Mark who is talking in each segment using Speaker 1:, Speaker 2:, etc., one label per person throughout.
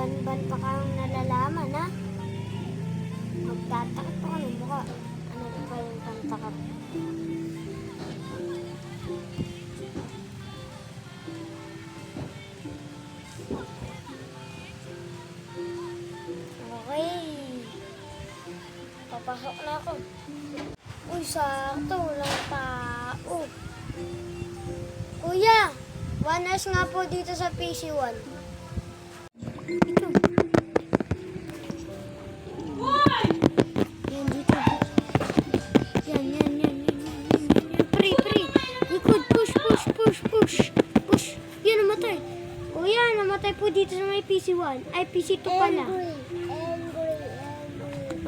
Speaker 1: ban-ban pa kang nalalaman, ha? Magtatakot pa kami mukha. Ano pa yung pantakot? Okay. Papasok na ako. Uy, sakto. Walang tao. Kuya, 1 hours nga po dito sa PC1. Ito. Yan, dito. Yan. Pre. Likod, push. Yan, namatay. Kuya, namatay po dito sa may PC1. Ay, PC2 pala.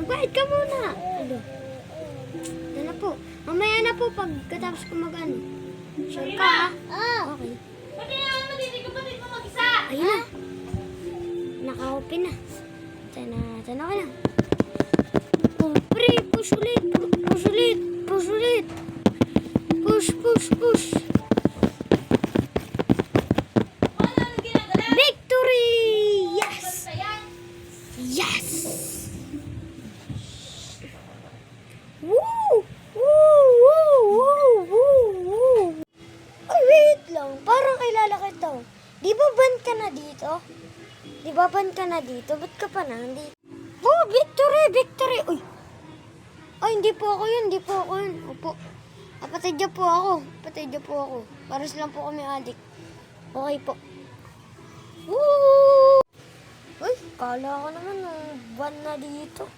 Speaker 1: Magbayad ka muna. Ano? Yan na po. Mamaya na po pagkatapos ko mag-ano. Sure ka, ha? Okay.
Speaker 2: Pati naman matindi mo mag-isa!
Speaker 1: Ayun na. Naka-open na. Tana ka lang. Oh, pre, push ulit. Push.
Speaker 2: Ano ginagala?
Speaker 1: Victory! Yes!
Speaker 2: Basta yan.
Speaker 1: Yes! Woo! Ay, wait lang. Parang kilala kita. Di ba ban ka na dito? Ba't ka pa nandito? Oh, victory! Uy! Ay, hindi po ako yun. Opo. Kapatid niya po ako. Paras lang po kami adik. Okay po. Woo! Uy, kala ko naman ban na dito.